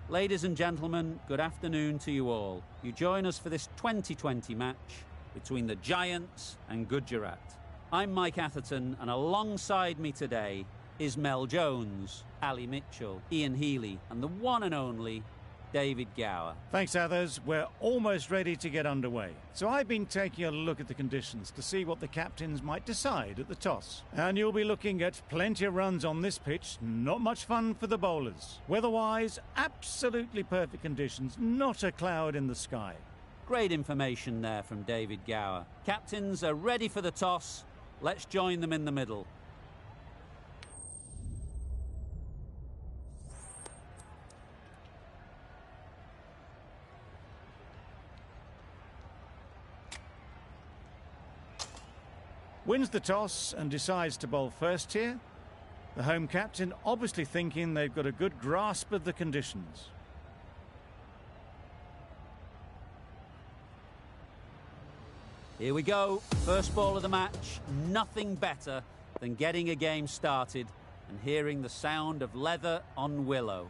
Ladies and gentlemen, good afternoon to you all. You join us for this 2020 match between the Giants and Gujarat. I'm Mike Atherton, and alongside me today is Mel Jones, Ali Mitchell, Ian Healy, and the one and only David Gower. Thanks, Athers. We're almost ready to get underway. So I've been taking a look at the conditions to see what the captains might decide at the toss. And you'll be looking at plenty of runs on this pitch, not much fun for the bowlers. Weather-wise, absolutely perfect conditions, not a cloud in the sky. Great information there from David Gower. Captains are ready for the toss. Let's join them in the middle. Wins the toss and decides to bowl first here. The home captain obviously thinking they've got a good grasp of the conditions. Here we go. First ball of the match. Nothing better than getting a game started and hearing the sound of leather on willow.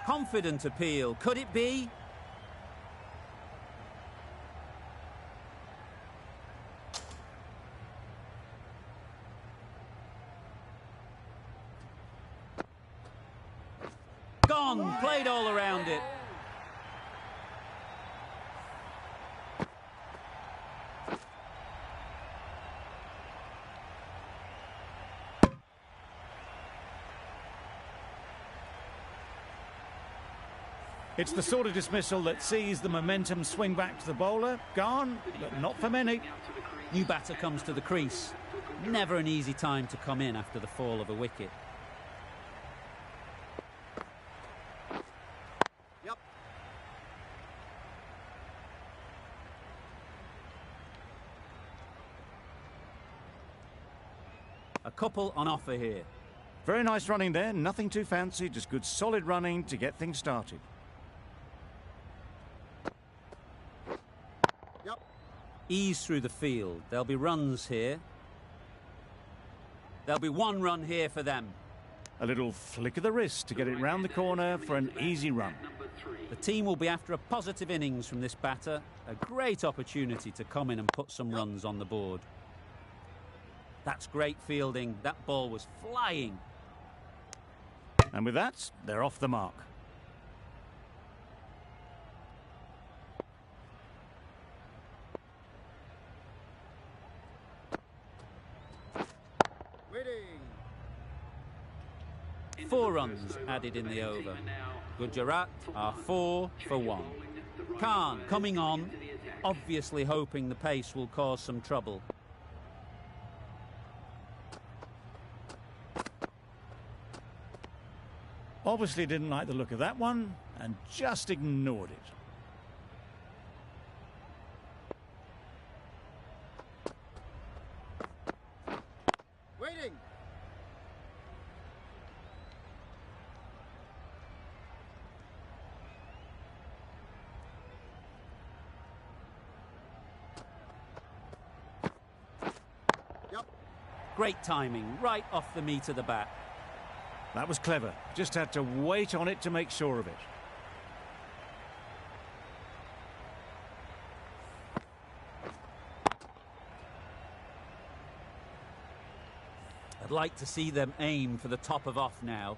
Confident appeal. Could it be? Gone. Played all around it. It's the sort of dismissal that sees the momentum swing back to the bowler. Gone, but not for many. New batter comes to the crease. Never an easy time to come in after the fall of a wicket. Yep. A couple on offer here. Very nice running there, nothing too fancy, just good solid running to get things started. Ease through the field. There'll be runs here. There'll be one run here for them. A little flick of the wrist to get it round the corner for an easy run. The team will be after a positive innings from this batter. A great opportunity to come in and put some runs on the board. That's great fielding. That ball was flying. And with that, they're off the mark. Four runs added in the over. Gujarat are 4 for 1. Khan coming on, obviously hoping the pace will cause some trouble. Obviously didn't like the look of that one and just ignored it. Great timing, right off the meat of the bat. That was clever. Just had to wait on it to make sure of it. I'd like to see them aim for the top of off now.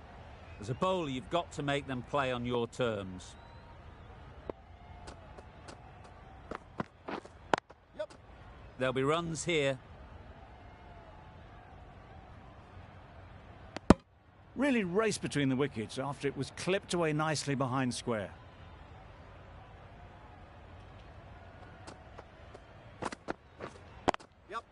As a bowler, you've got to make them play on your terms. Yep. There'll be runs here. Really raced between the wickets after it was clipped away nicely behind square. Yep.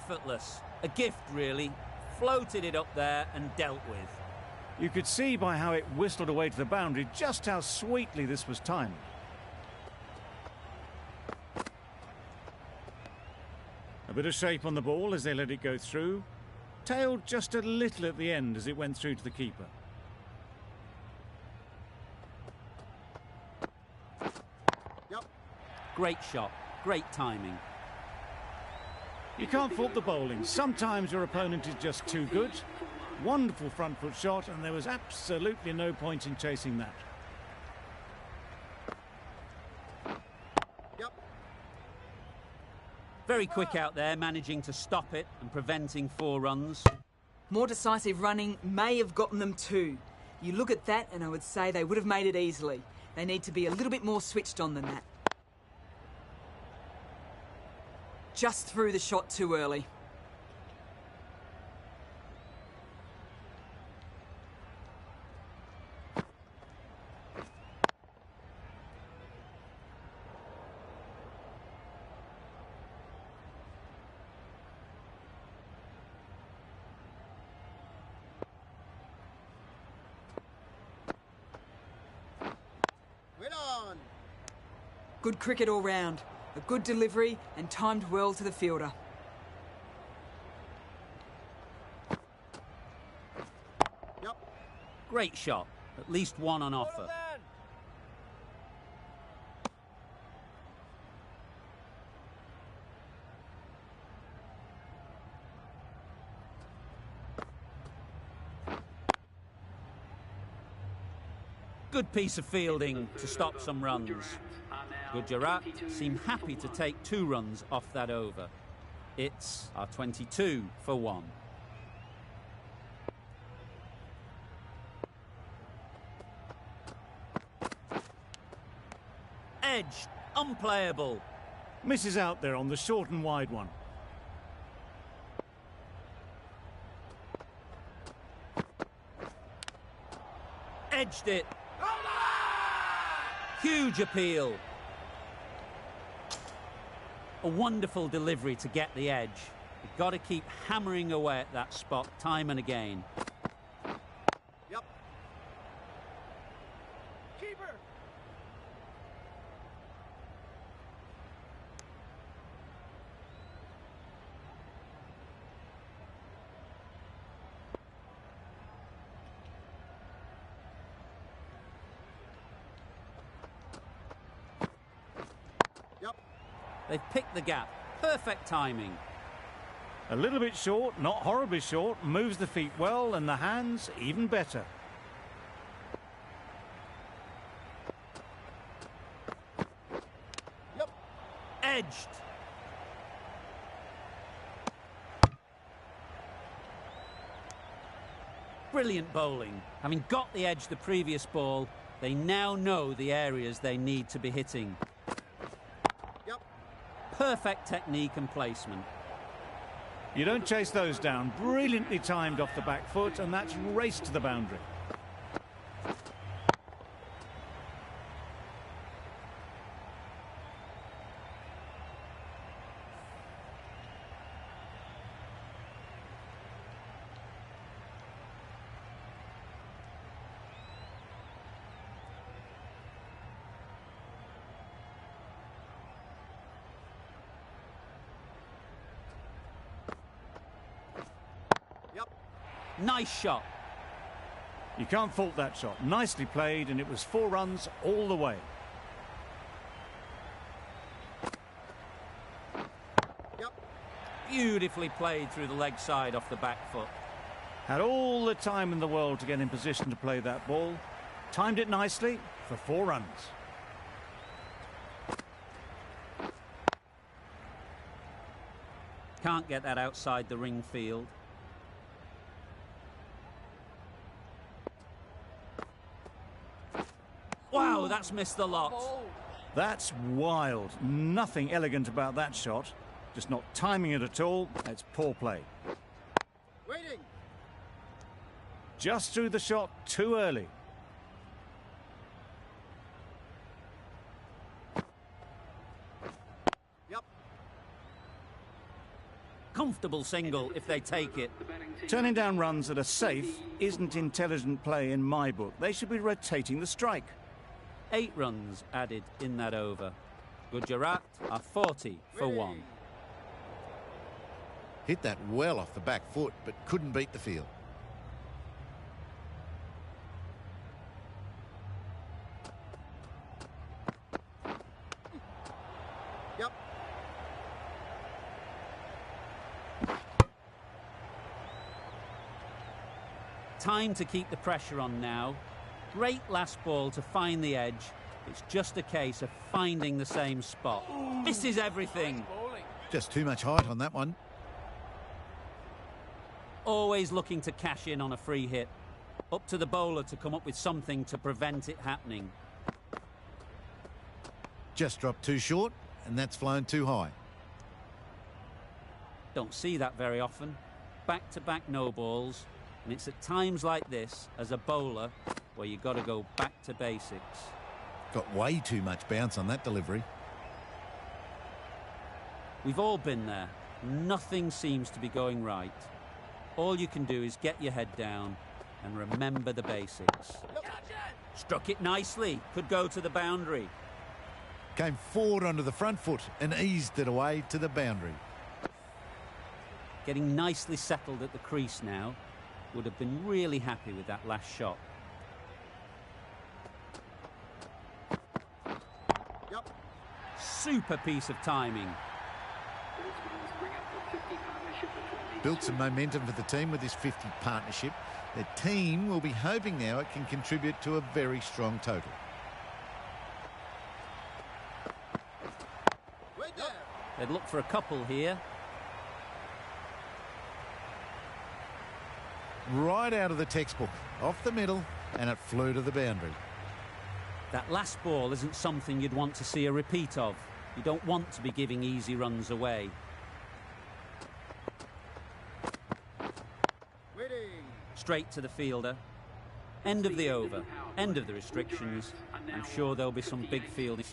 Effortless. A gift, really. Floated it up there and dealt with. You could see by how it whistled away to the boundary just how sweetly this was timed. A bit of shape on the ball as they let it go through. Tailed just a little at the end as it went through to the keeper. Yep. Great shot. Great timing. You can't fault the bowling. Sometimes your opponent is just too good. Wonderful front foot shot, and there was absolutely no point in chasing that. Yep. Very quick out there, managing to stop it and preventing 4 runs. More decisive running may have gotten them 2. You look at that and I would say they would have made it easily. They need to be a little bit more switched on than that. Just threw the shot too early. Win on. Good cricket all round. A good delivery and timed well to the fielder. Yep. Great shot. At least 1 on offer. Good piece of fielding to stop some runs. Gujarat seem happy to take 2 runs off that over. It's our 22 for 1. Edged, unplayable. Misses out there on the short and wide one. Edged it. Huge appeal. A wonderful delivery to get the edge. You've got to keep hammering away at that spot time and again. Yep. Keeper. Yep. They've picked the gap. Perfect timing. A little bit short, not horribly short, moves the feet well and the hands even better. Yep. Edged. Brilliant bowling. Having got the edge the previous ball, they now know the areas they need to be hitting. Yep. Perfect technique and placement. You don't chase those down. Brilliantly timed off the back foot, and that's raced to the boundary. Nice shot. You can't fault that shot. Nicely played, and it was 4 runs all the way. Yep. Beautifully played through the leg side off the back foot. Had all the time in the world to get in position to play that ball. Timed it nicely for 4 runs. Can't get that outside the ring field. Wow, that's missed the lot. That's wild. Nothing elegant about that shot. Just not timing it at all. It's poor play. Waiting. Just threw the shot too early. comfortable single if they take it. Turning down runs that are safe isn't intelligent play in my book. They should be rotating the strike. 8 runs added in that over. Gujarat are 40 for 1. Hit that well off the back foot, but couldn't beat the field. Yep. Time to keep the pressure on now. Great last ball to find the edge. It's just a case of finding the same spot. This is everything. Just too much height on that one. Always looking to cash in on a free hit. Up to the bowler to come up with something to prevent it happening. Just dropped too short, and that's flown too high. Don't see that very often. Back-to-back no balls. And it's at times like this, as a bowler, where you've got to go back to basics. Got way too much bounce on that delivery. We've all been there. Nothing seems to be going right. All you can do is get your head down and remember the basics. Struck it nicely. Could go to the boundary. Came forward onto the front foot and eased it away to the boundary. Getting nicely settled at the crease now. Would have been really happy with that last shot. Yep. Super piece of timing. Built some momentum for the team with this 50 partnership. The team will be hoping now it can contribute to a very strong total. Wait there. They'd look for a couple here. Right out of the textbook, off the middle, and it flew to the boundary. That last ball isn't something you'd want to see a repeat of. You don't want to be giving easy runs away. Waiting. Straight to the fielder. End of the over. End of the restrictions. I'm sure there'll be some big fielding.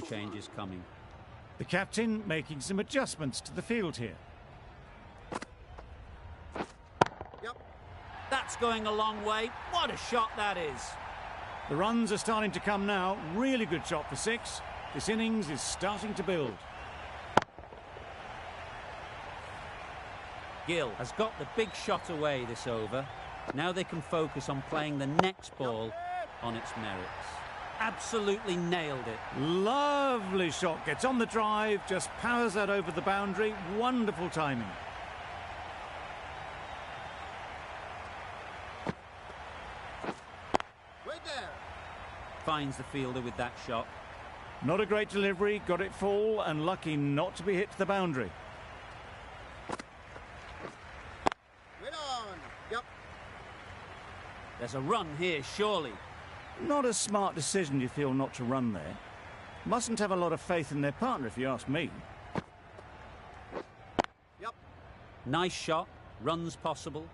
Changes coming. The captain making some adjustments to the field here. Yep. That's going a long way. What a shot that is. The runs are starting to come now. Really good shot for 6. This innings is starting to build. Gill has got the big shot away this over. Now they can focus on playing the next ball on its merits. Absolutely nailed it. Lovely shot. Gets on the drive, just powers that over the boundary. Wonderful timing. Wait there. Finds the fielder with that shot. Not a great delivery. Got it full and lucky not to be hit to the boundary. Wait on. Yep. There's a run here, surely. Not a smart decision, you feel, not to run there. Mustn't have a lot of faith in their partner, if you ask me. Yep. Nice shot. Runs possible.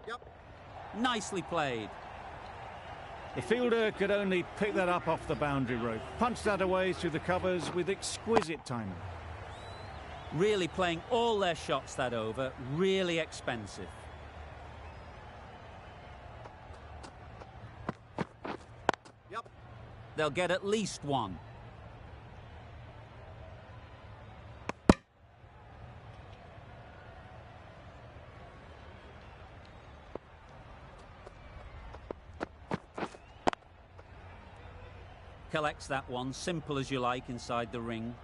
Yep. Nicely played. The fielder could only pick that up off the boundary rope. Punched that away through the covers with exquisite timing. Really playing all their shots that over. Really expensive. Yep. They'll get at least one. Collects that one, simple as you like, inside the ring.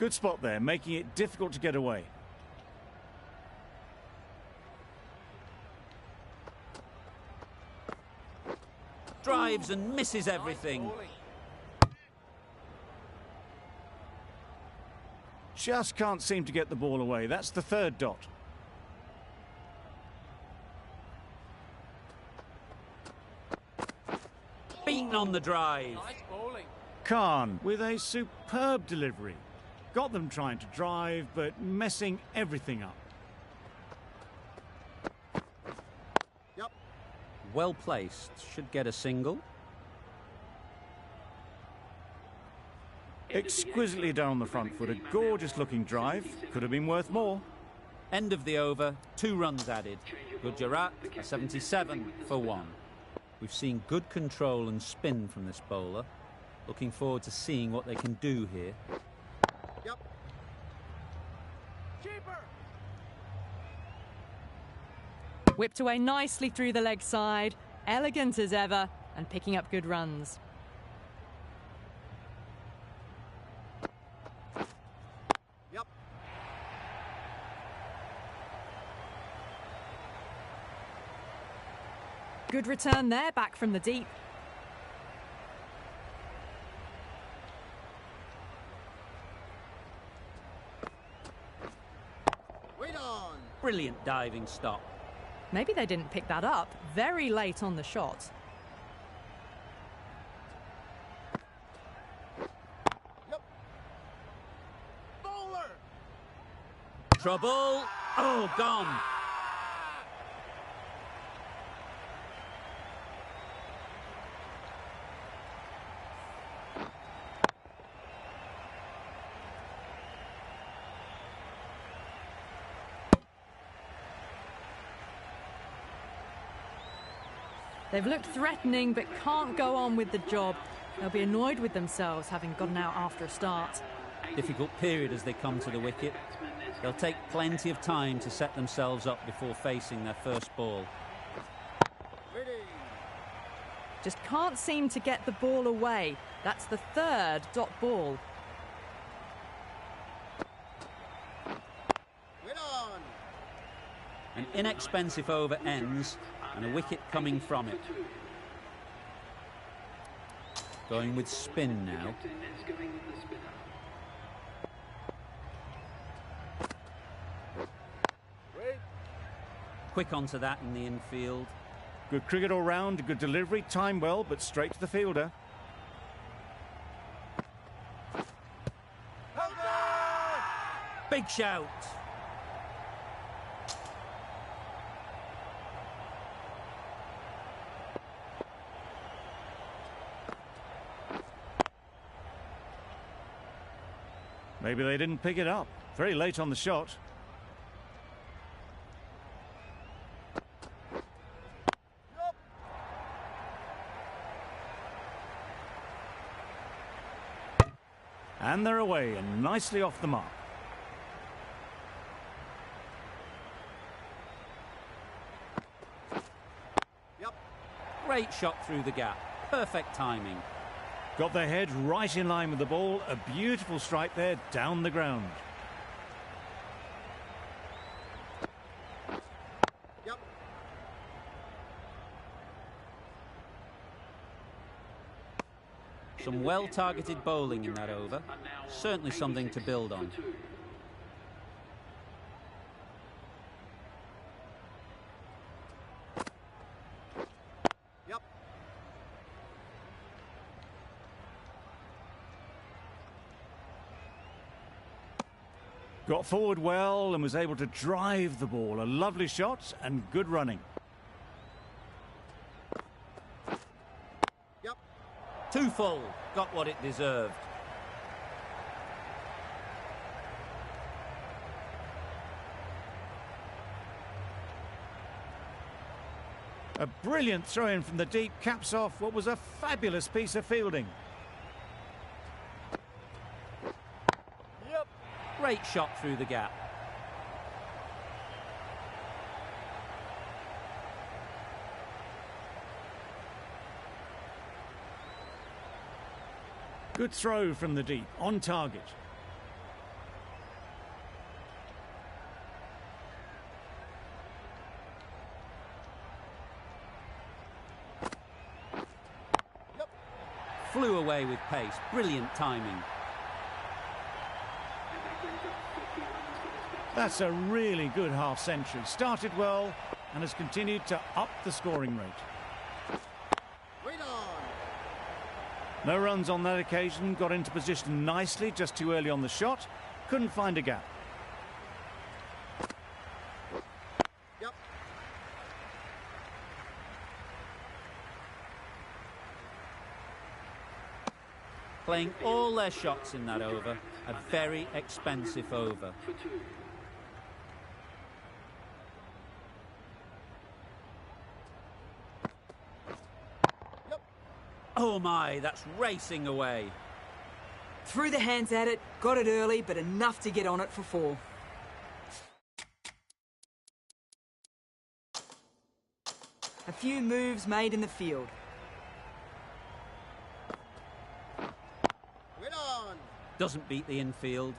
Good spot there, making it difficult to get away. Drives and misses everything. Just can't seem to get the ball away. That's the third dot. Beaten on the drive. Khan with a superb delivery. Got them trying to drive, but messing everything up. Yep. Well placed. Should get a single. Exquisitely down the front foot. A gorgeous looking drive. Could have been worth more. End of the over. 2 runs added. Gujarat are 77 for 1. We've seen good control and spin from this bowler. Looking forward to seeing what they can do here. Yep. Whipped away nicely through the leg side. Elegant as ever and picking up good runs. Yep. Good return there, back from the deep. Wait on. Brilliant diving stop. Maybe they didn't pick that up. Very late on the shot. Yep. Bowler. Trouble. Oh, gone. They've looked threatening but can't go on with the job. They'll be annoyed with themselves having gotten out after a start. Difficult period as they come to the wicket. They'll take plenty of time to set themselves up before facing their first ball. Ready. Just can't seem to get the ball away. That's the third dot ball. Wait on. An inexpensive over ends and a wicket coming from it. Going with spin now. Wait. Quick onto that in the infield. Good cricket all round, good delivery, timed well, but straight to the fielder. Big shout. Maybe they didn't pick it up. Very late on the shot. And they're away and nicely off the mark. Yep. Great shot through the gap. Perfect timing. Got their head right in line with the ball. A beautiful strike there down the ground. Yep. Some well-targeted bowling in that over. Certainly something to build on. Yep. Got forward well and was able to drive the ball. A lovely shot and good running. Yep. Too full. Got what it deserved. A brilliant throw-in from the deep caps off what was a fabulous piece of fielding. Yep. Great shot through the gap. Good throw from the deep, on target. flew away with pace. Brilliant timing. That's a really good half-century. Started well and has continued to up the scoring rate. Read on. No runs on that occasion. Got into position nicely, just too early on the shot. Couldn't find a gap. Yep. Playing all their shots in that over. A very expensive over. Yep. Oh my, that's racing away. Threw the hands at it, got it early, but enough to get on it for 4. A few moves made in the field. Read on. Doesn't beat the infield.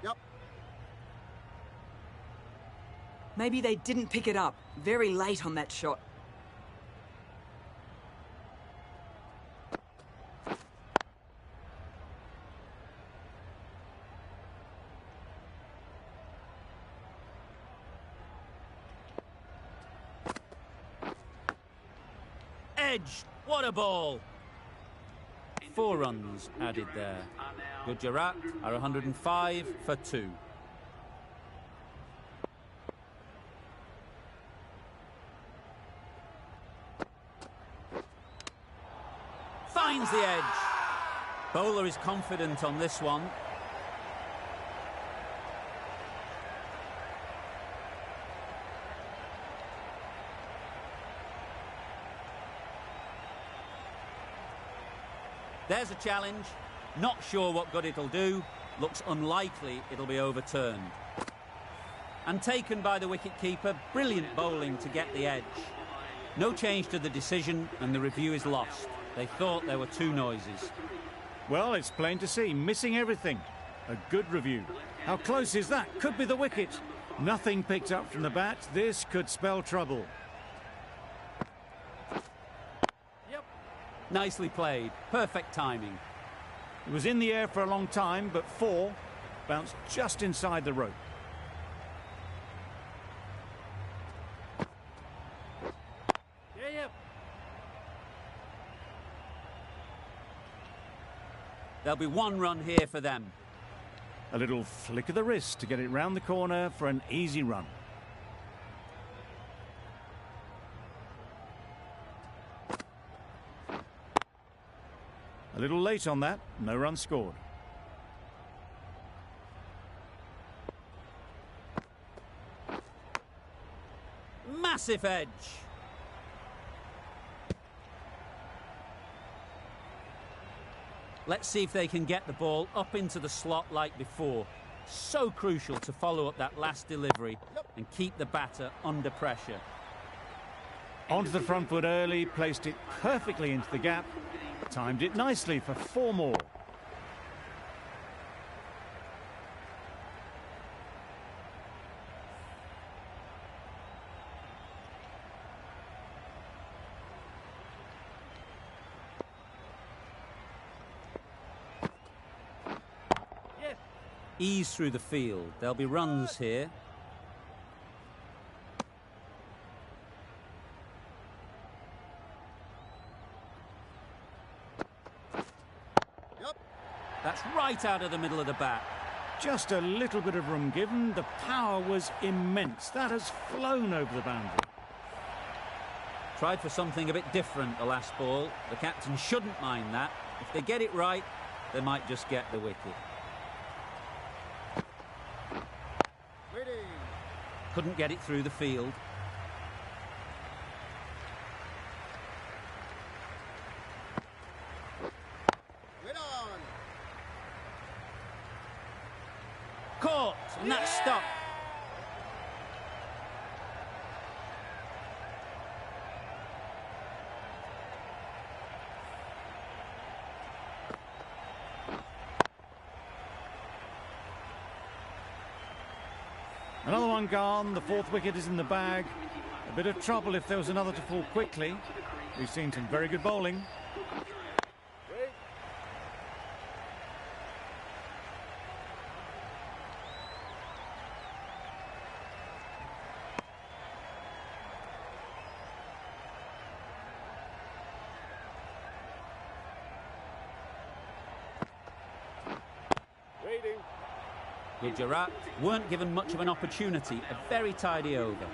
Yep. Maybe they didn't pick it up. Very late on that shot. Edge! What a ball! 4 runs added there. Gujarat are 105 for 2. Finds the edge. Bowler is confident on this one. There's a challenge. Not sure what good it'll do. Looks unlikely it'll be overturned. And taken by the wicket-keeper. Brilliant bowling to get the edge. No change to the decision and the review is lost. They thought there were 2 noises. Well, it's plain to see. Missing everything. A good review. How close is that? Could be the wicket. Nothing picked up from the bat. This could spell trouble. Nicely played. Perfect timing. It was in the air for a long time, but 4 bounced just inside the rope. There'll be 1 run here for them. A little flick of the wrist to get it round the corner for an easy run. A little late on that, no run scored. Massive edge. Let's see if they can get the ball up into the slot like before. So crucial to follow up that last delivery and keep the batter under pressure. Onto the front foot early, placed it perfectly into the gap. Timed it nicely for 4 more. Ease through the field. There'll be runs here. That's right out of the middle of the bat. Just a little bit of room given. The power was immense. That has flown over the boundary. Tried for something a bit different the last ball. The captain shouldn't mind that. If they get it right, they might just get the wicket. Reading. Couldn't get it through the field. Caught, and that's stopped. Another one gone. The fourth wicket is in the bag. A bit of trouble if there was another to fall quickly. We've seen some very good bowling. Gujarat weren't given much of an opportunity. A very tidy over.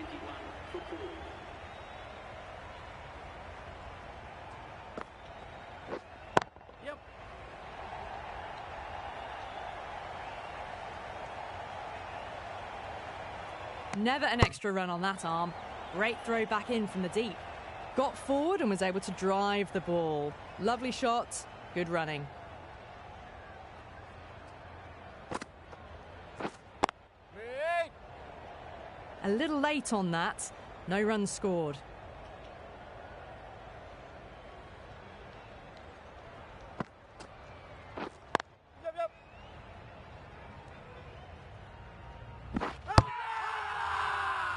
Yep. Never an extra run on that arm. Great throw back in from the deep. Got forward and was able to drive the ball. Lovely shot, good running. A little late on that. No runs scored.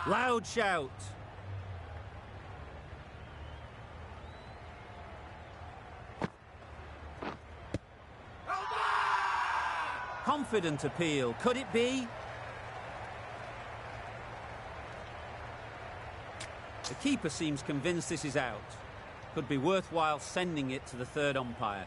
Loud shout. Confident appeal. Could it be? The keeper seems convinced this is out. Could be worthwhile sending it to the third umpire.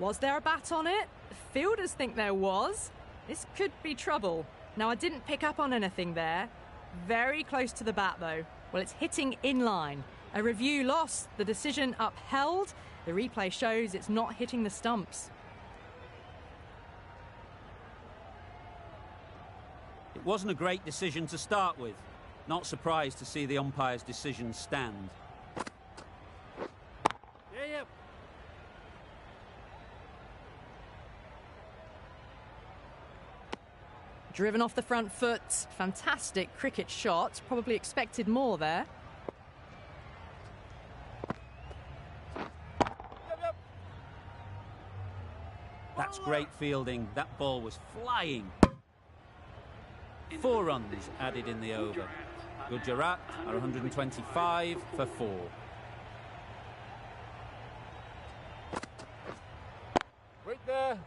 Was there a bat on it? Fielders think there was. This could be trouble. Now, I didn't pick up on anything there. Very close to the bat, though. Well, it's hitting in line. A review lost, the decision upheld. The replay shows it's not hitting the stumps. It wasn't a great decision to start with. Not surprised to see the umpire's decision stand. Driven off the front foot. Fantastic cricket shot. Probably expected more there. That's great fielding. That ball was flying. 4 runs added in the over. Gujarat are 125 for 4. Wait there.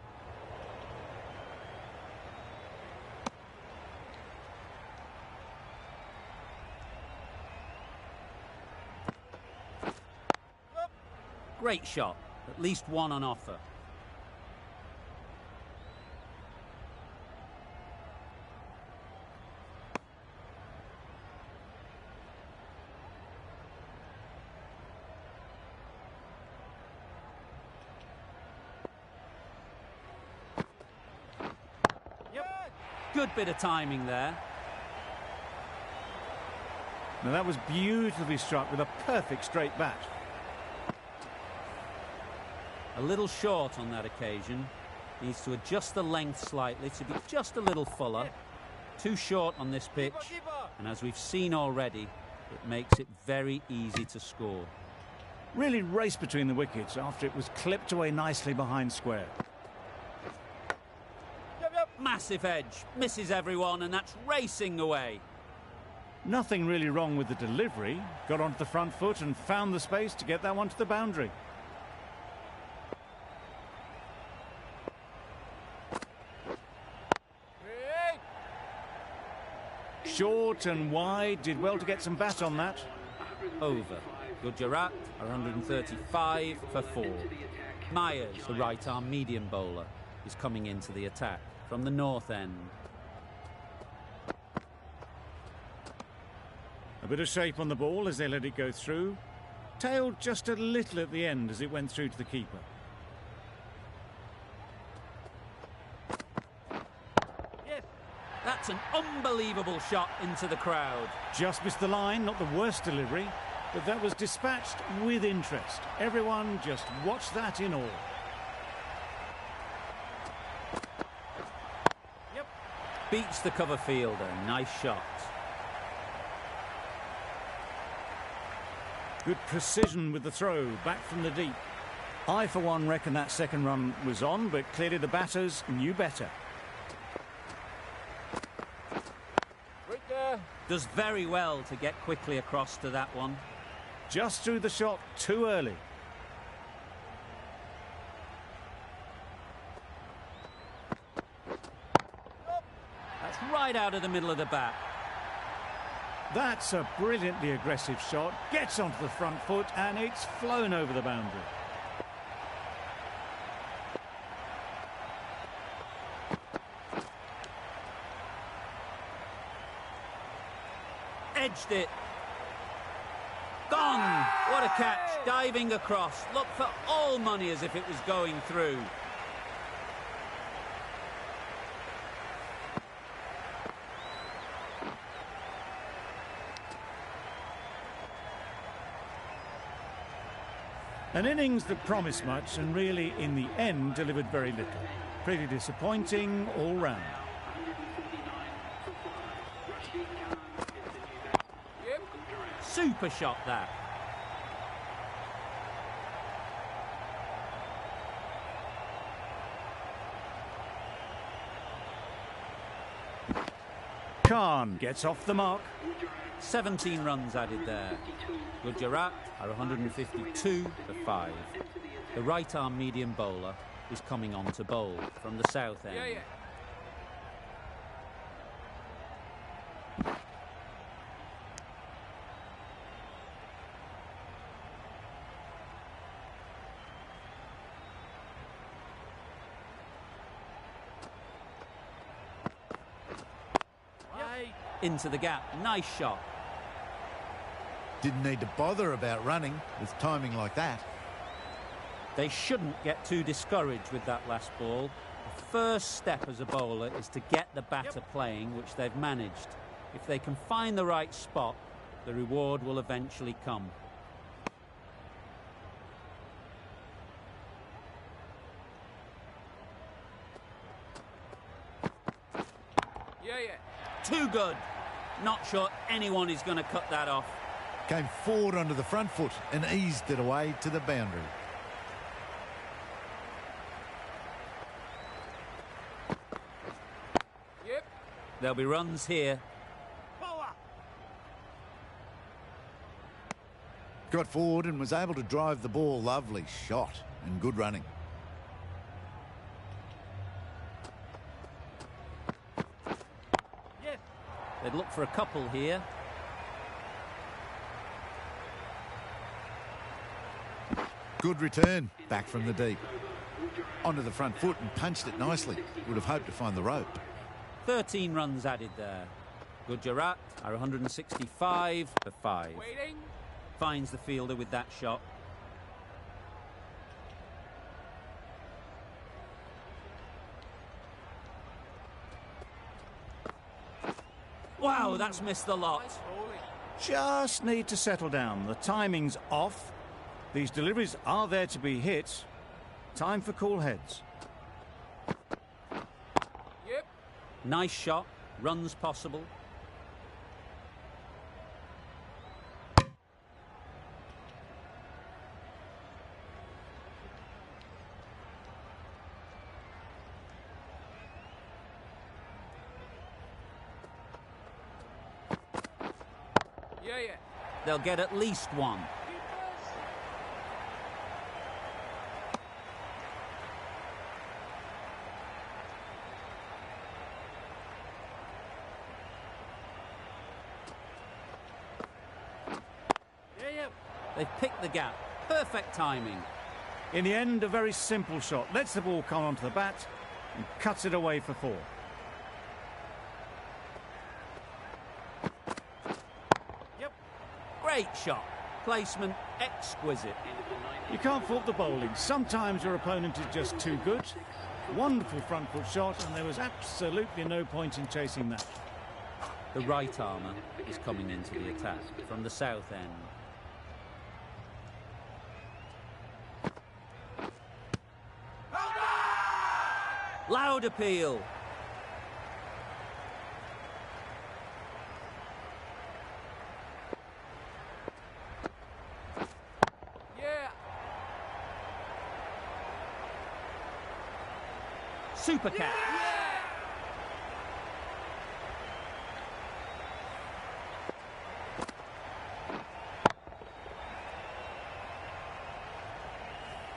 Great shot. At least one on offer. Good bit of timing there. Now that was beautifully struck with a perfect straight bat. A little short on that occasion. Needs to adjust the length slightly to be just a little fuller. Too short on this pitch. And as we've seen already, it makes it very easy to score. Really raced between the wickets after it was clipped away nicely behind square. Massive edge, misses everyone, and that's racing away. Nothing really wrong with the delivery. Got onto the front foot and found the space to get that one to the boundary. Short and wide, did well to get some bat on that. Over. Gujarat are 135 for 4. Myers, the right-arm medium bowler, is coming into the attack from the north end. A bit of shape on the ball as they let it go through. tailed just a little at the end as it went through to the keeper. That's an unbelievable shot into the crowd. Just missed the line, not the worst delivery, but that was dispatched with interest. Everyone just watched that in awe. Beats the cover fielder. Nice shot. Good precision with the throw, back from the deep. I, for one, reckon that second run was on, but clearly the batters knew better. Right there. Does very well to get quickly across to that one. Just threw the shot too early. That's right out of the middle of the bat. That's a brilliantly aggressive shot. Gets onto the front foot and it's flown over the boundary. Edged it. Gone. What a catch. Diving across. Looked for all money as if it was going through. An innings that promised much and really, in the end, delivered very little. Pretty disappointing all round. Super shot that. Khan gets off the mark. 17 runs added there. Gujarat are 152 for 5. The right-arm medium bowler is coming on to bowl from the south end. Into the gap. Nice shot. Didn't need to bother about running with timing like that. They shouldn't get too discouraged with that last ball. The first step as a bowler is to get the batter playing, which they've managed. If they can find the right spot, the reward will eventually come. Too good. Not sure anyone is going to cut that off. Came forward onto the front foot and eased it away to the boundary. There'll be runs here. Got forward and was able to drive the ball. Lovely shot and good running. They'd look for a couple here. Good return back from the deep. Onto the front foot and punched it nicely. Would have hoped to find the rope. 13 runs added there. Gujarat are 165 for 5. Finds the fielder with that shot. Wow, that's missed the lot. Just need to settle down. The timing's off. These deliveries are there to be hit. Time for cool heads. Nice shot. Runs possible. They'll get at least one. They've picked the gap. Perfect timing. In the end, a very simple shot. Lets the ball come onto the bat and cuts it away for 4. Great shot. placement, exquisite. You can't fault the bowling. Sometimes your opponent is just too good. Wonderful front foot shot, and there was absolutely no point in chasing that. The right armour is coming into the attack from the south end. Loud appeal. Yeah. Super catch.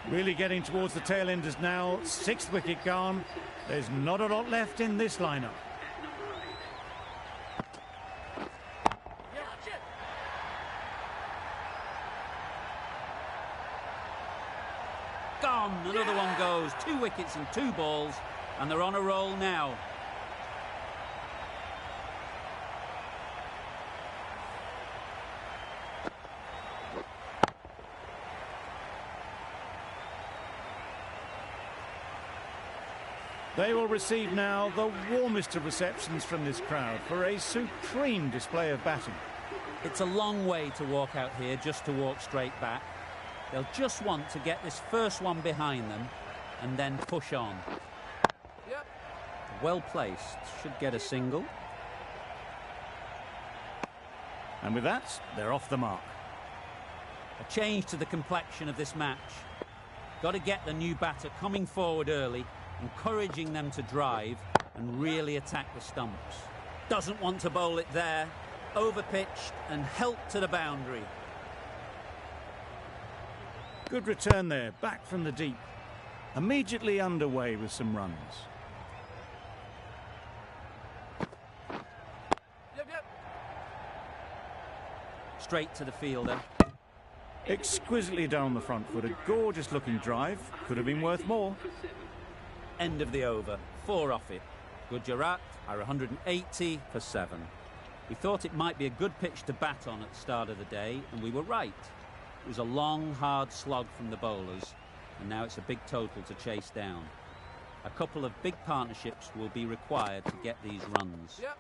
Really getting towards the tail enders now. 6th wicket gone. There's not a lot left in this lineup. Gone. Another one goes. 2 wickets and 2 balls, and they're on a roll now. They will receive now the warmest of receptions from this crowd for a supreme display of batting. It's a long way to walk out here just to walk straight back. They'll just want to get this first one behind them and then push on. Yep. Well placed. Should get a single. And with that, they're off the mark. A change to the complexion of this match. Got to get the new batter coming forward early, encouraging them to drive and really attack the stumps. Doesn't want to bowl it there. Overpitched and helped to the boundary. Good return there, back from the deep. Immediately underway with some runs. Yep. Straight to the fielder. Exquisitely down the front foot, a gorgeous looking drive. Could have been worth more. End of the over. 4 off it. Gujarat are 180 for 7. We thought it might be a good pitch to bat on at the start of the day, and we were right. It was a long, hard slog from the bowlers, and now it's a big total to chase down. A couple of big partnerships will be required to get these runs. Yep.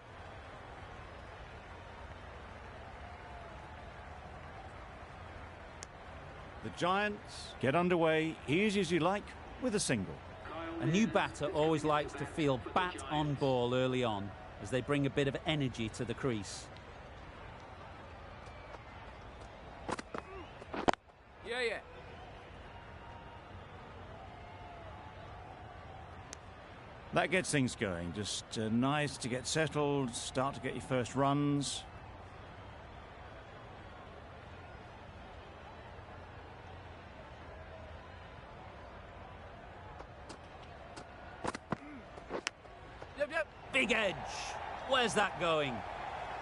The Giants get underway, easy as you like, with a single. A new batter always likes to feel bat on ball early on, as they bring a bit of energy to the crease. Yeah. That gets things going. Just nice to get settled, start to get your first runs. Yep. Big edge. Where's that going?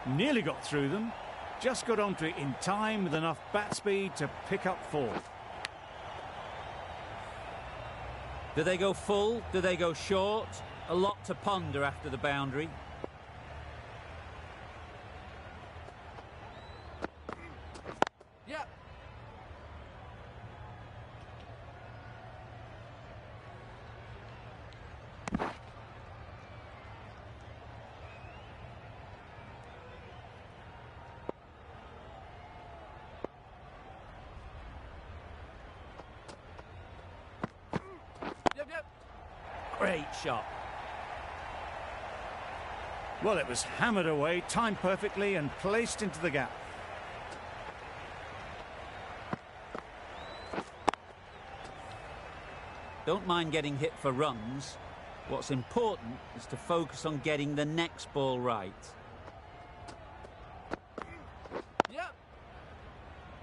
Nearly got through them. Just got onto it in time with enough bat speed to pick up 4. Do they go full? Do they go short? A lot to ponder after the boundary. Yep. Great shot. Well, it was hammered away, timed perfectly and placed into the gap. Don't mind getting hit for runs. What's important is to focus on getting the next ball right. Yep.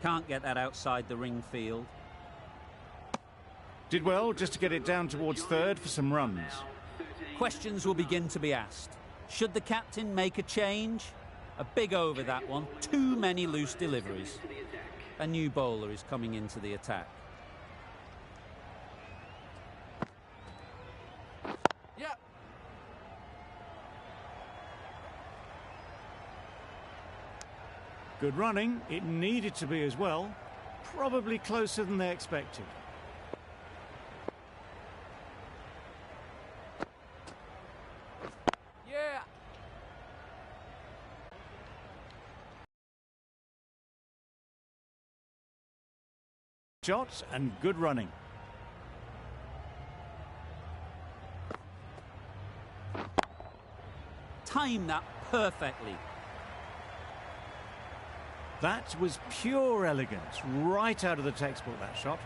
Can't get that outside the ring field. Did well just to get it down towards 3rd for some runs. Questions will begin to be asked. Should the captain make a change? A big over that one. Too many loose deliveries. A new bowler is coming into the attack. Yep. Good running. It needed to be as well. Probably closer than they expected. Yeah. Shots and good running. Time that perfectly. That was pure elegance, right out of the textbook, that shot.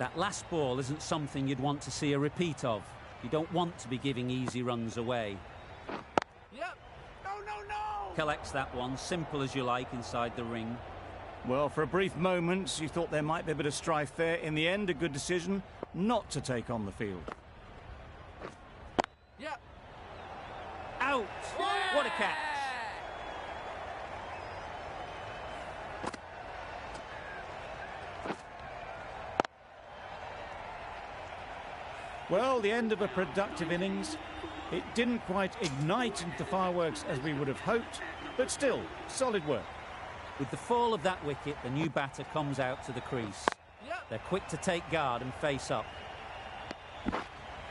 That last ball isn't something you'd want to see a repeat of. You don't want to be giving easy runs away. Yep. No, no, no. Collects that one, simple as you like, inside the ring. Well, for a brief moment, you thought there might be a bit of strife there. In the end, a good decision not to take on the field. Yep. Out! What a catch! Well, the end of a productive innings. It didn't quite ignite into fireworks as we would have hoped, but still, solid work. With the fall of that wicket, the new batter comes out to the crease. Yep. They're quick to take guard and face up.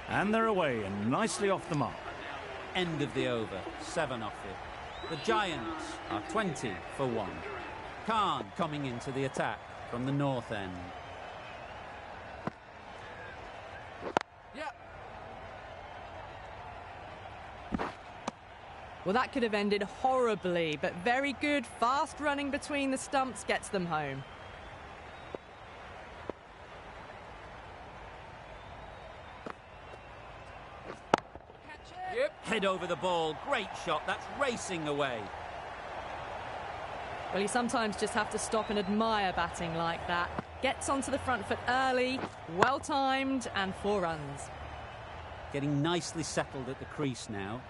And they're away and nicely off the mark. End of the over, 7 off it. The Giants are 20 for 1. Khan coming into the attack from the north end. Yep. Well, that could have ended horribly, but very good, fast running between the stumps gets them home. Yep. Head over the ball, great shot, that's racing away. Well, you sometimes just have to stop and admire batting like that. Gets onto the front foot early, well timed, and 4 runs. Getting nicely settled at the crease now.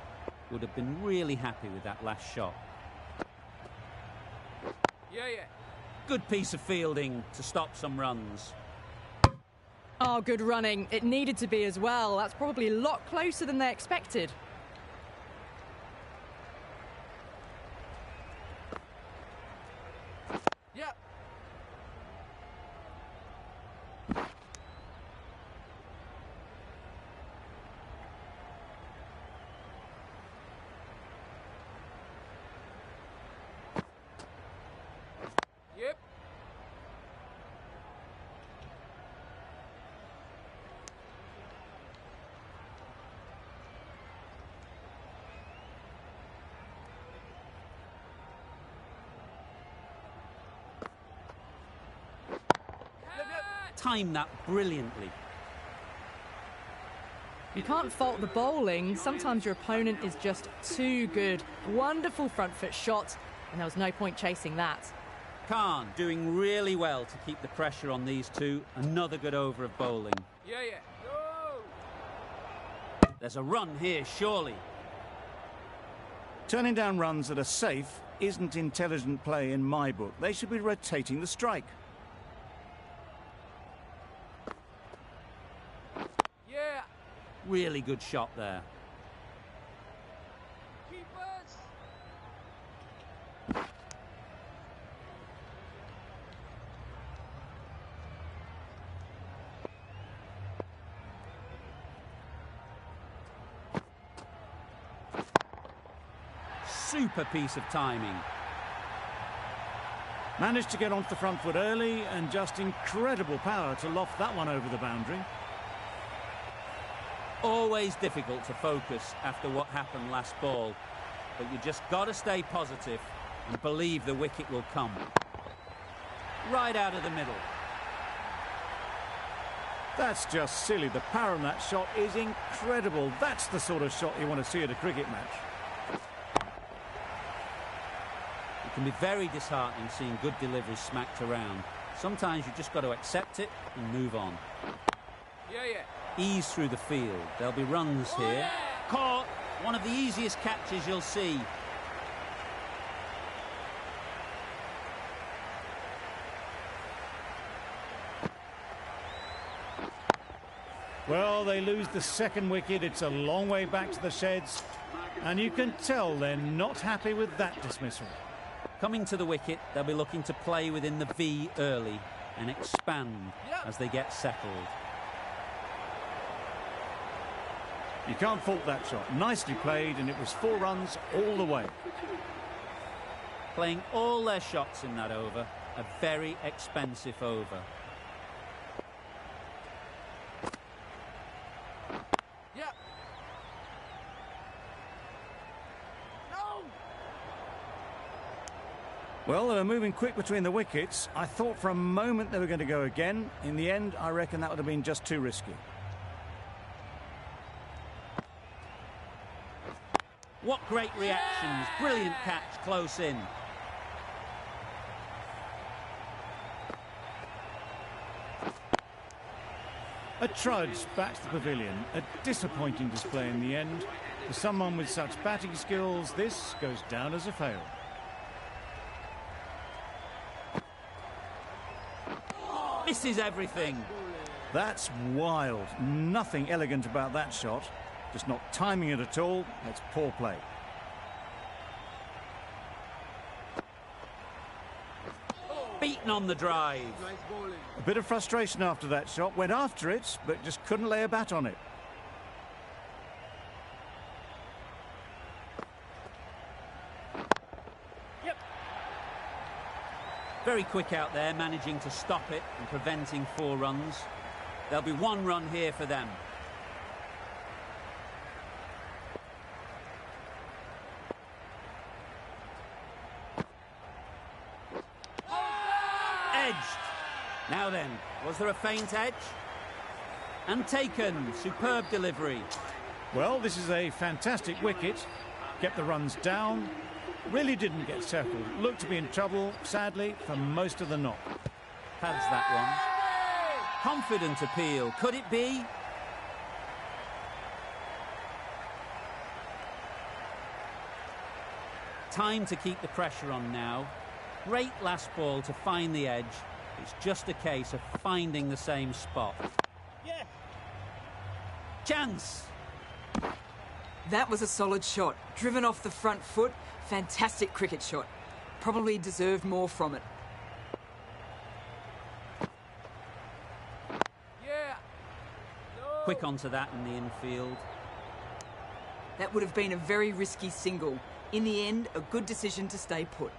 Would have been really happy with that last shot. Yeah, yeah. Good piece of fielding to stop some runs. Oh, good running. It needed to be as well. That's probably a lot closer than they expected. Yep. Yep. Timed that brilliantly. You can't fault the bowling. Sometimes your opponent is just too good. Wonderful front foot shot, and there was no point chasing that. Khan doing really well to keep the pressure on these two. Another good over of bowling. Yeah, yeah. Go. There's a run here, surely. Turning down runs that are safe isn't intelligent play in my book. They should be rotating the strike. Yeah. Really good shot there. Keepers. Super piece of timing. Managed to get onto the front foot early and just incredible power to loft that one over the boundary. Always difficult to focus after what happened last ball, but you just got to stay positive and believe the wicket will come. Right out of the middle. That's just silly. The power on that shot is incredible. That's the sort of shot you want to see at a cricket match. It can be very disheartening seeing good deliveries smacked around. Sometimes you just got to accept it and move on. Yeah, yeah. Ease through the field. There'll be runs here. Caught. One of the easiest catches you'll see. Well, they lose the second wicket. It's a long way back to the sheds. And you can tell they're not happy with that dismissal. Coming to the wicket, they'll be looking to play within the V early and expand as they get settled. You can't fault that shot. Nicely played, and it was 4 runs all the way. Playing all their shots in that over, a very expensive over. Yeah. No. Well, they were moving quick between the wickets. I thought for a moment they were going to go again. In the end, I reckon that would have been just too risky. What great reactions. Brilliant catch close in. A trudge back to the pavilion. A disappointing display in the end. For someone with such batting skills, this goes down as a fail. Misses everything. That's wild. Nothing elegant about that shot. Just not timing it at all. That's poor play. Beaten on the drive. A bit of frustration after that shot. Went after it, but just couldn't lay a bat on it. Very quick out there, managing to stop it and preventing 4 runs. There'll be 1 run here for them. Edged. Now then, was there a feint edge? And taken. Superb delivery. Well, this is a fantastic wicket. Kept the runs down. Really didn't get settled. Looked to be in trouble, sadly, for most of the knock. Pads that one. Confident appeal. Could it be? Time to keep the pressure on now. Great last ball to find the edge. It's just a case of finding the same spot. Yeah. Chance! That was a solid shot. Driven off the front foot. Fantastic cricket shot. Probably deserved more from it. Yeah. No. Quick onto that in the infield. That would have been a very risky single. In the end, a good decision to stay put.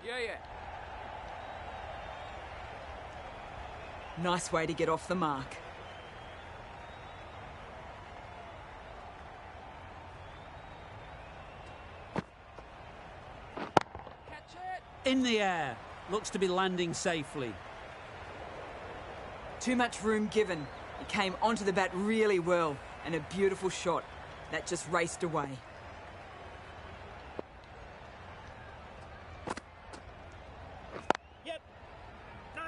Yeah. Nice way to get off the mark. Catch it. In the air. Looks to be landing safely. Too much room given. He came onto the bat really well, and a beautiful shot. That just raced away. Yep. No.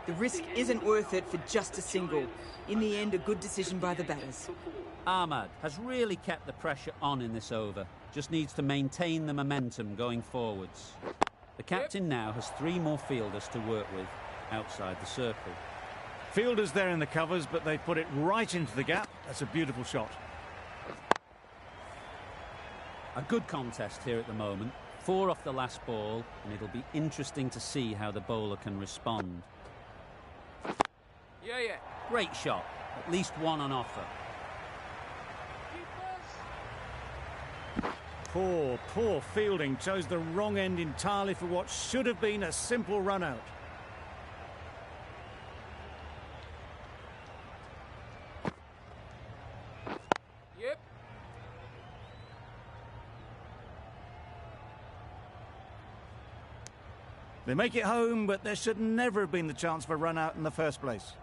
The risk isn't worth it for just a single. In the end, a good decision by the batters. Ahmad has really kept the pressure on in this over. Just needs to maintain the momentum going forwards. The captain now has 3 more fielders to work with outside the circle. Fielders there in the covers, but they put it right into the gap. That's a beautiful shot. A good contest here at the moment. 4 off the last ball, and it'll be interesting to see how the bowler can respond. Yeah. Great shot. At least 1 on offer. Poor fielding. Chose the wrong end entirely for what should have been a simple run out. Yep. They make it home, but there should never have been the chance for a run out in the first place.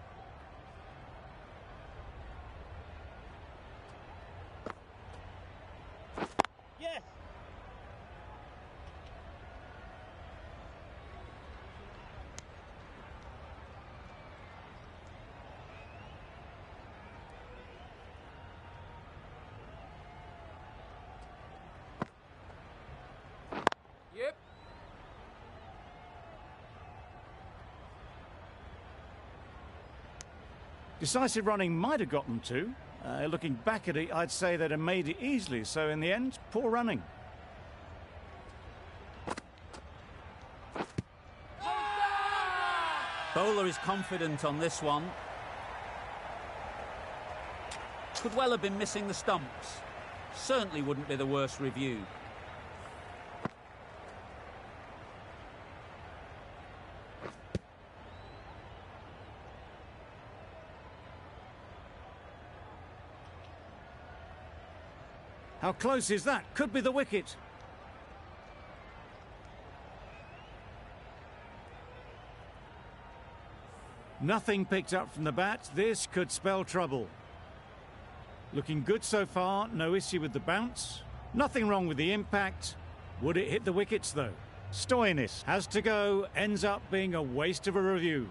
Yes. Decisive running might have got them two. Looking back at it, I'd say they'd have made it easily. So in the end, poor running. Bowler is confident on this one. Could well have been missing the stumps. Certainly wouldn't be the worst review. How close is that? Could be the wicket. Nothing picked up from the bat. This could spell trouble. Looking good so far. No issue with the bounce. Nothing wrong with the impact. Would it hit the wickets though? Stoinis has to go. Ends up being a waste of a review.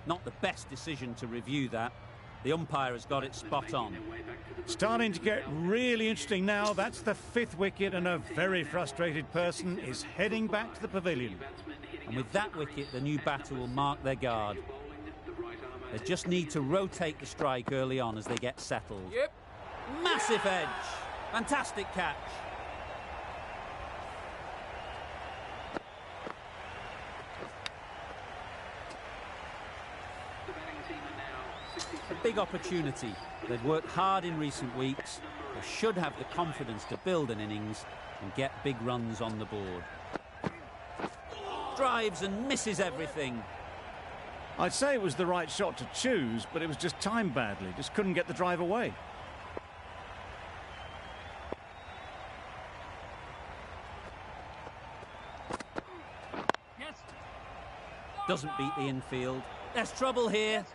Not the best decision to review that. The umpire has got it spot on. Starting to get really interesting now. That's the 5th wicket and a very frustrated person is heading back to the pavilion. And with that wicket, the new batter will mark their guard. They just need to rotate the strike early on as they get settled. Yep. Massive edge. Fantastic catch. A big opportunity. They've worked hard in recent weeks. They should have the confidence to build an innings and get big runs on the board. Drives and misses everything. I'd say it was the right shot to choose, but it was just timed badly. Just couldn't get the drive away. Yes. Doesn't beat the infield. There's trouble here.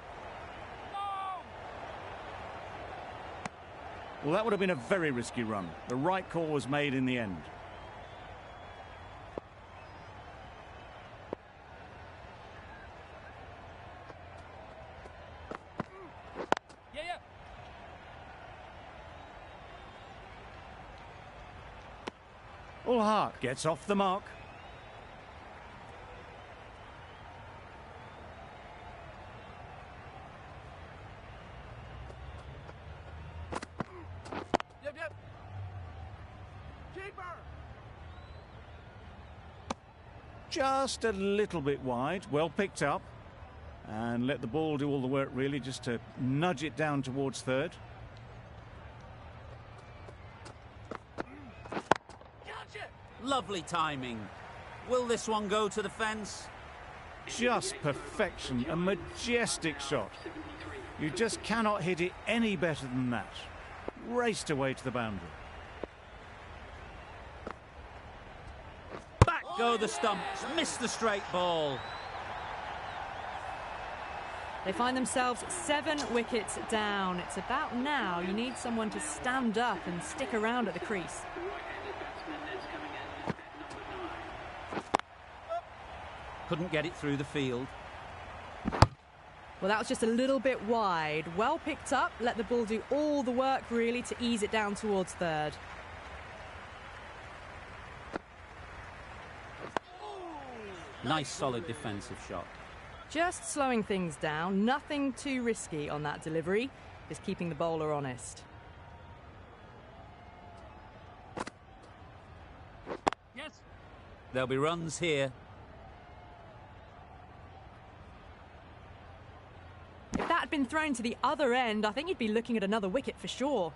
Well, that would have been a very risky run. The right call was made in the end. Yeah. Ulhart gets off the mark. Yep. Keeper. Just a little bit wide. Well picked up. And let the ball do all the work, really, just to nudge it down towards third. Gotcha. Lovely timing. Will this one go to the fence? Just perfection. A majestic shot. You just cannot hit it any better than that. Raced away to the boundary. Back go the stumps. Missed the straight ball. They find themselves 7 wickets down. It's about now you need someone to stand up and stick around at the crease. Couldn't get it through the field. Well, that was just a little bit wide. Well picked up. Let the ball do all the work, really, to ease it down towards third. Nice, solid defensive shot. Just slowing things down. Nothing too risky on that delivery. Just keeping the bowler honest. Yes. There'll be runs here. If that had been thrown to the other end, I think you'd be looking at another wicket for sure.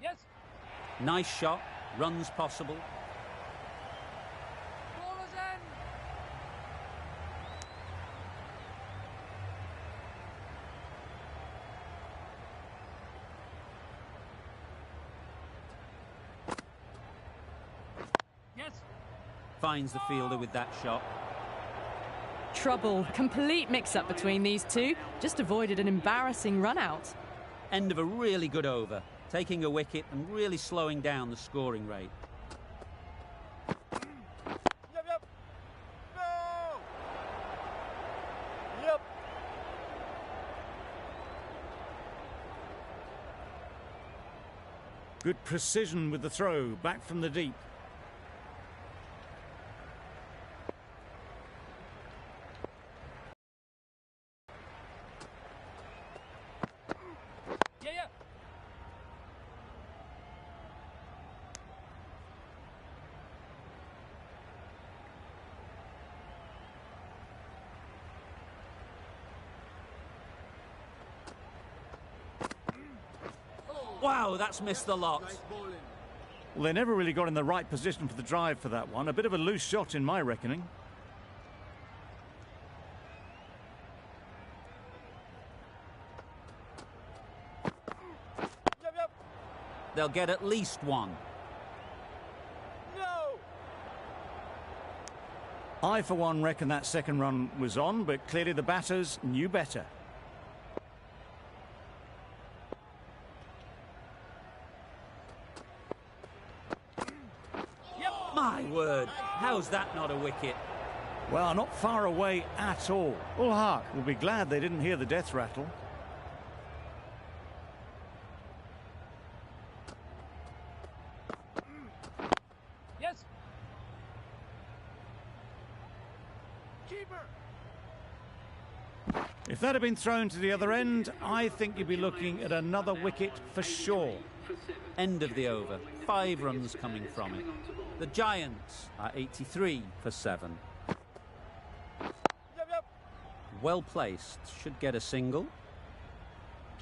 Yes. Nice shot. Runs possible. Ball is in. Yes. Finds the fielder with that shot. Trouble. Complete mix-up between these two. Just avoided an embarrassing run-out. End of a really good over. Taking a wicket and really slowing down the scoring rate. Yep. No. Yep. Good precision with the throw, back from the deep. Yeah, yeah. Wow, that's missed the lot. Well, they never really got in the right position for the drive for that one. A bit of a loose shot in my reckoning. Yep, yep. They'll get at least one. No. I, for one, reckon that second run was on, but clearly the batters knew better. My word, how's that not a wicket? Well, not far away at all. All Hark will be glad they didn't hear the death rattle. Yes. Keeper. If that had been thrown to the other end, I think you'd be looking at another wicket for sure. End of the over. 5 runs coming from it. The Giants are 83 for 7. Yep, yep. Well placed. Should get a single.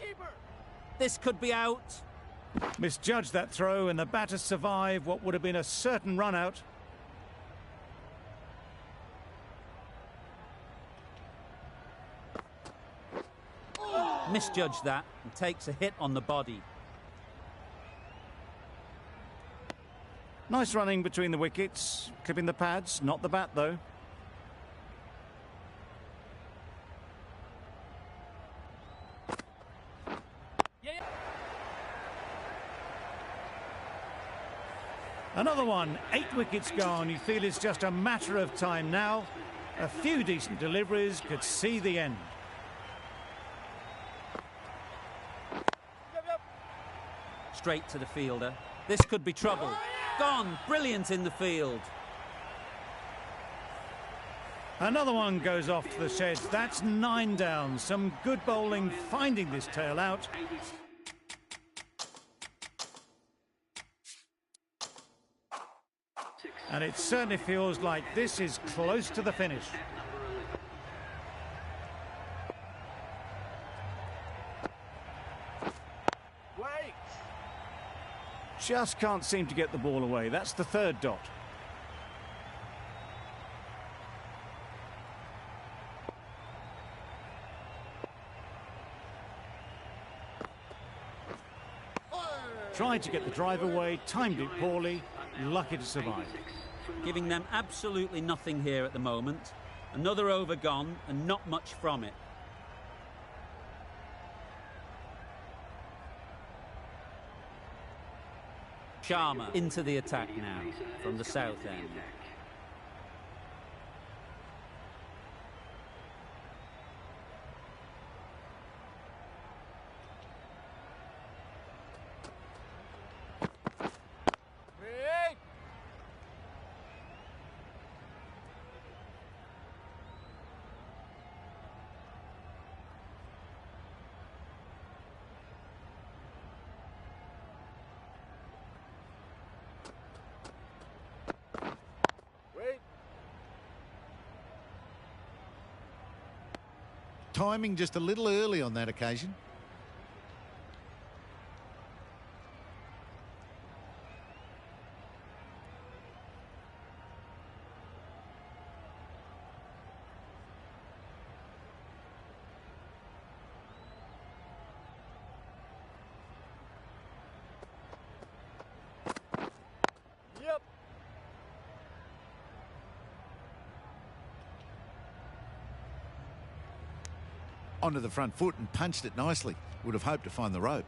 Keeper. This could be out. Misjudged that throw, and the batters survive what would have been a certain run out. Misjudged that and takes a hit on the body. Nice running between the wickets, clipping the pads, not the bat though. Yeah, yeah. Another one, 8 wickets gone. You feel it's just a matter of time now. A few decent deliveries could see the end. Yep, yep. Straight to the fielder. This could be trouble. Gone. Brilliant in the field. Another one goes off to the sheds. That's 9 down. Some good bowling finding this tail out. And it certainly feels like this is close to the finish. Wait. Just can't seem to get the ball away. That's the 3rd dot. Tried to get the drive away, timed it poorly, lucky to survive. Giving them absolutely nothing here at the moment. Another over gone and not much from it. Sharma into the attack now from the south end. Wait. Wait. Timing just a little early on that occasion. Yep. Onto the front foot and punched it nicely. Would have hoped to find the rope.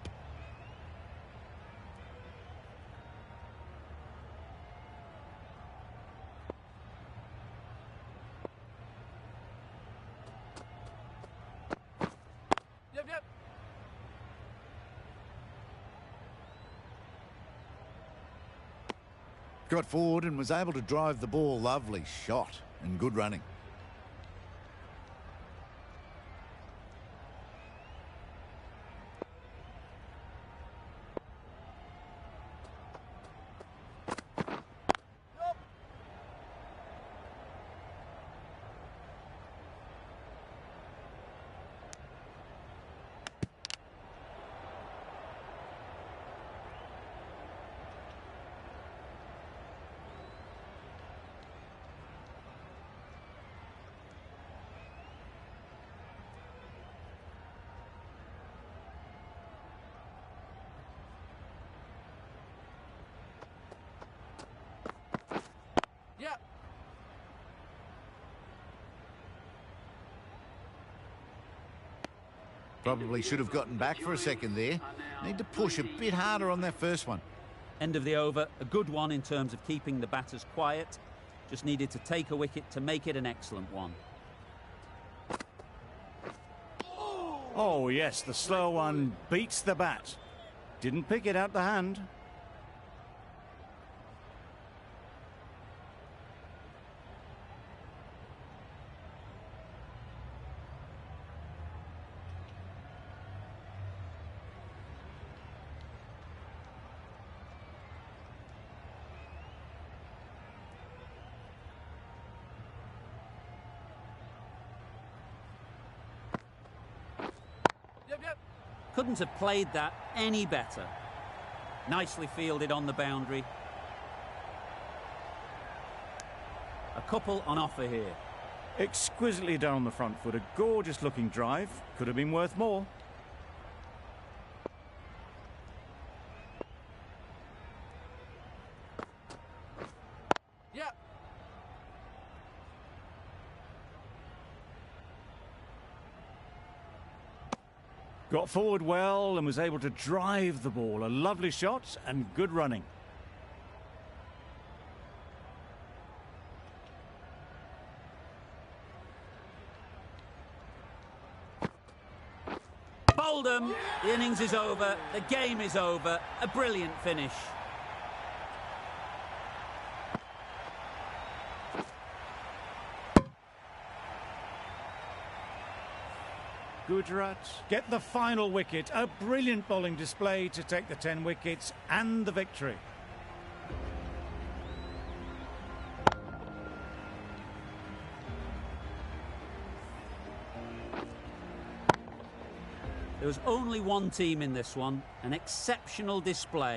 Yep, yep. Got forward and was able to drive the ball. Lovely shot and good running. Yep. Probably should have gotten back for a second there. Need to push a bit harder on that first one. End of the over, a good one in terms of keeping the batters quiet. Just needed to take a wicket to make it an excellent one. Oh, yes, the slow one beats the bat. Didn't pick it out the hand. Yep. Couldn't have played that any better. Nicely fielded on the boundary. A couple on offer here. Exquisitely done on the front foot. A gorgeous looking drive. Could have been worth more. Yep. Got forward well and was able to drive the ball. A lovely shot and good running. Bowled him. The innings is over. The game is over. A brilliant finish. Gujarat get the final wicket. A brilliant bowling display to take the 10 wickets and the victory. There was only one team in this one. An exceptional display.